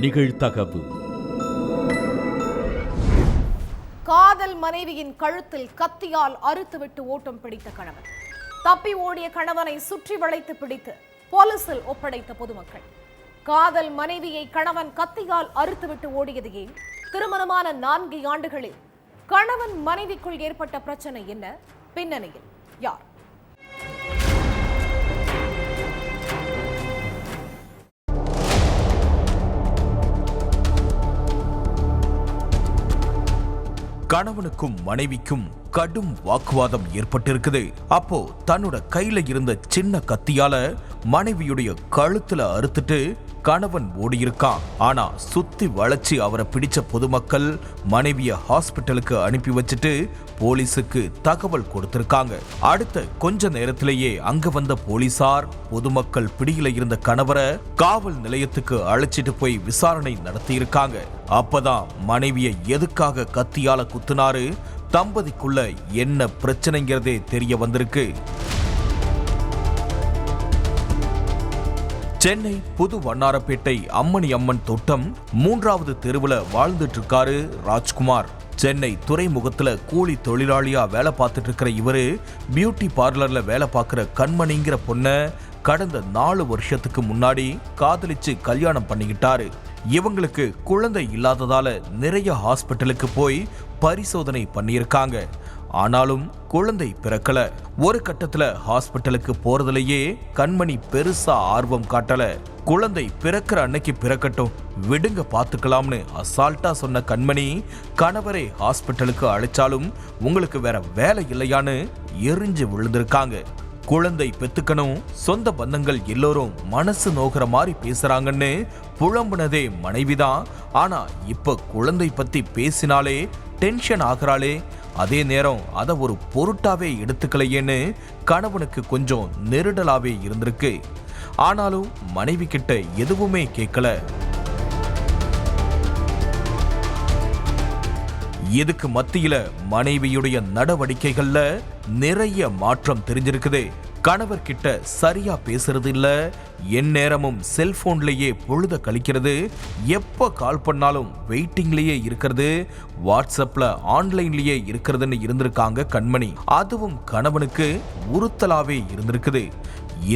நிகழ்தகவு. காதல் மனைவியின் கழுத்தில் கத்தியால் அறுத்துவிட்டு ஓட்டம் பிடித்த கணவன். தப்பி ஓடிய கணவனை சுற்றி வளைத்து பிடித்து போலீசில் ஒப்படைத்த பொதுமக்கள். காதல் மனைவியை கணவன் கத்தியால் அறுத்துவிட்டு ஓடியது ஏன்? திருமணமான 4 ஆண்டுகளில் கணவன் மனைவிக்குள் ஏற்பட்ட பிரச்சனை என்ன? பின்னணியில் யார்? கணவனுக்கும் மனைவிக்கும் கடும் வாக்குவாதம் ஏற்பட்டிருக்குது. அப்போ தன்னோட கையில இருந்த சின்ன கத்தியால மனைவியுடைய கழுத்துல அறுத்துட்டு கணவன் ஓடியிருக்கான். ஆனா சுத்தி வளைச்சு அவரை பிடிச்ச பொதுமக்கள் மனைவிய ஹாஸ்பிட்டலுக்கு அனுப்பி வச்சுட்டு போலீஸுக்கு தகவல் கொடுத்திருக்காங்க. அடுத்த கொஞ்ச நேரத்திலேயே அங்க வந்த போலீசார் பொதுமக்கள் பிடியில இருந்த கணவரை காவல் நிலையத்துக்கு அழைச்சிட்டு போய் விசாரணை நடத்தி இருக்காங்க. அப்பதான் மனைவிய எதுக்காக கத்தியால குத்துனாரு, தம்பதிக்குள்ள என்ன பிரச்சனைங்கிறதே தெரிய வந்திருக்கு. சென்னை புது வண்ணாரப்பேட்டை அம்மணி அம்மன் தோட்டம் 3வது தெருவுல வாழ்ந்துட்டு இருக்காரு ராஜ்குமார். சென்னை துறைமுகத்துல கூலி தொழிலாளியா வேலை பார்த்துட்டு இருக்கிற இவரு பியூட்டி பார்லர்ல வேலை பார்க்கிற கண்மணிங்கிற பொண்ண கடந்த 4 வருஷத்துக்கு முன்னாடி காதலிச்சு கல்யாணம் பண்ணிக்கிட்டாரு. இவங்களுக்கு குழந்தை இல்லாததால நிறைய ஹாஸ்பிட்டலுக்கு போய் பரிசோதனை பண்ணியிருக்காங்க. ஆனாலும் குழந்தை பிறக்கல. ஒரு கட்டத்துல ஹாஸ்பிட்டலுக்கு போறதுலயே கண்மணி பெருசா ஆர்வம் காட்டல. குழந்தை பிறக்கிற அன்னைக்கு பிறக்கட்டும், விடுங்க பாத்துக்கலாம்னு அசால்ட்டா சொன்ன கண்மணி கணவரை ஹாஸ்பிட்டலுக்கு அழைச்சாலும் உங்களுக்கு வேற வேலை இல்லையான்னு எரிஞ்சு விழுந்திருக்காங்க. குழந்தை பெத்துக்கணும், சொந்த பந்தங்கள் எல்லோரும் மனசு நோகிற மாதிரி பேசுறாங்கன்னு புலம்புனதே மனைவிதான். ஆனா இப்ப குழந்தை பத்தி பேசினாலே டென்ஷன் ஆகிறாளே, அதே நேரம் அதை ஒரு பொருட்டாவே எடுத்துக்கலையேன்னு கணவனுக்கு கொஞ்சம் நெருடலாவே இருந்திருக்கு. ஆனாலும் மனைவி கிட்ட எதுவுமே கேட்கல. இதுக்கு மத்தியில மனைவியுடைய நடவடிக்கைகள்ல நிறைய மாற்றம் தெரிஞ்சிருக்குது. கணவர்கிட்ட சரியா பேசுறது இல்ல, எந்நேரமும் செல்போன்லயே பொழுத கழிக்கிறது, எப்ப கால் பண்ணாலும் வெயிட்டிங்லயே இருக்கிறது, வாட்ஸ்அப்ல ஆன்லைன்லயே இருக்கிறதுன்னு இருந்திருக்காங்க கண்மணி. அதுவும் கணவனுக்கு உறுத்தலாவே இருந்திருக்குது.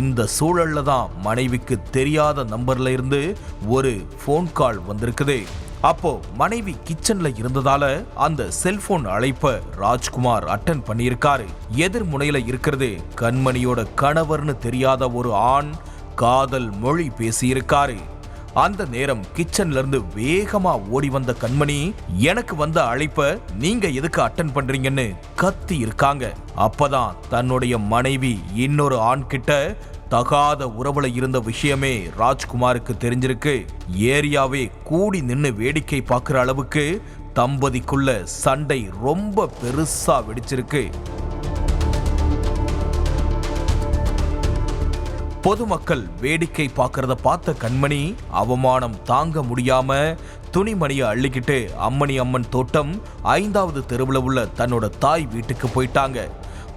இந்த சூழல்ல தான் மனைவிக்கு தெரியாத நம்பர்ல இருந்து ஒரு போன் கால் வந்திருக்குது. அப்போ மனைவி கிச்சன்ல இருந்ததால அந்த செல்போன் அழைப்ப ராஜ்குமார் அட்டன் பண்ணியிருக்காரு. எதிர்முனையில இருக்கிறது கண்மணியோட கணவர்னு தெரியாத ஒரு ஆண் காதல் மொழி பேசியிருக்காரு. அந்த நேரம் கிச்சன்ல இருந்து வேகமா ஓடி வந்த கண்மணி, எனக்கு வந்த அழைப்ப நீங்க எதுக்கு அட்டன் பண்றீங்கன்னு கத்தி இருக்காங்க. அப்பதான் தன்னுடைய மனைவி இன்னொரு ஆண் கிட்ட தகாத உறவுல இருந்த விஷயமே ராஜ்குமாருக்கு தெரிஞ்சிருக்கு. ஏரியாவே கூடி நின்னு வேடிக்கை பார்க்கிற அளவுக்கு தம்பதிக்குள்ள சண்டை ரொம்ப பெருசா வெடிச்சிருக்கு. பொதுமக்கள் வேடிக்கை பார்க்கறத பார்த்த கண்மணி அவமானம் தாங்க முடியாம துணிமணியை அள்ளிக்கிட்டு அம்மணி அம்மன் தோட்டம் 5வது தெருவுல உள்ள தன்னோட தாய் வீட்டுக்கு போயிட்டாங்க.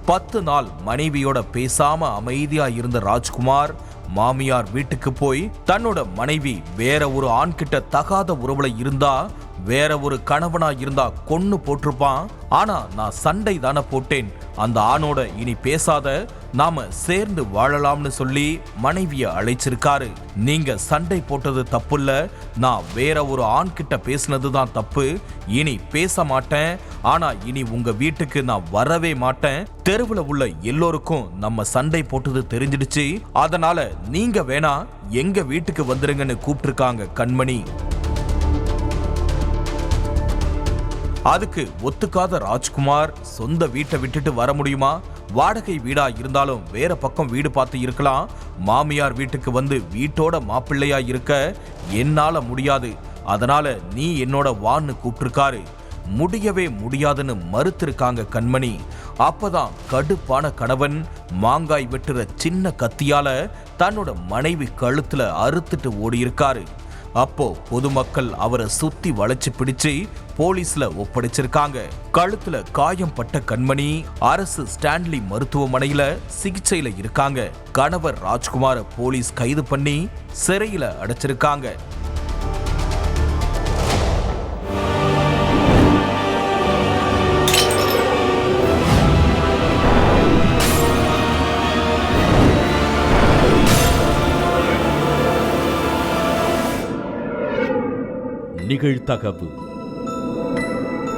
10 நாள் மனைவியோட பேசாம அமைதியா இருந்த ராஜ்குமார் மாமியார் வீட்டுக்கு போய் தன்னோட மனைவி வேற ஒரு ஆண்கிட்ட தகாத உறவுல இருந்தா, வேற ஒரு கணவனா இருந்தா கொன்னு போட்டிருப்பான். ஆனா நான் சண்டை தானே போட்டேன், அந்த ஆணோட இனி பேசாத, நாம சேர்ந்து வாழலாம்னு சொல்லி மனைவிய அழைச்சிருக்காரு. நீங்க சண்டை போட்டது தப்பு இல்ல, நான் வேற ஒரு ஆண் கிட்ட பேசினதுதான் தப்பு. இனி பேச மாட்டேன், ஆனா இனி உங்க வீட்டுக்கு நான் வரவே மாட்டேன். தெருவுல உள்ள எல்லோருக்கும் நம்ம சண்டை போட்டது தெரிஞ்சிடுச்சு, அதனால நீங்க வேணா எங்க வீட்டுக்கு வந்துருங்கன்னு கூப்பிட்டிருக்காங்க கண்மணி. அதுக்கு ஒத்துக்காத ராஜ்குமார் சொந்த வீட்டை விட்டுட்டு வர முடியுமா? வாடகை வீடா இருந்தாலும் வேற பக்கம் வீடு பார்த்து இருக்கலாம். மாமியார் வீட்டுக்கு வந்து வீட்டோட மாப்பிள்ளையா இருக்க என்னால முடியாது, அதனால நீ என்னோட வான்னு கூப்பிட்டிருக்காரு. முடியவே முடியாதுன்னு மறுத்திருக்காங்க கண்மணி. அப்பதான் கடுப்பான கணவன் மாங்காய் வெட்டுற சின்ன கத்தியால தன்னோட மனைவி கழுத்துல அறுத்துட்டு ஓடி இருக்காரு. அப்போ பொதுமக்கள் அவரை சுத்தி வளைச்சு பிடிச்சு போலீஸ்ல ஒப்படைச்சிருக்காங்க. கழுத்துல காயம் பட்ட கண்மணி அரசு ஸ்டான்லி மருத்துவமனையில சிகிச்சையில இருக்காங்க. கணவர் ராஜ்குமார போலீஸ் கைது பண்ணி சிறையில அடைச்சிருக்காங்க. நிகழ்தகவு.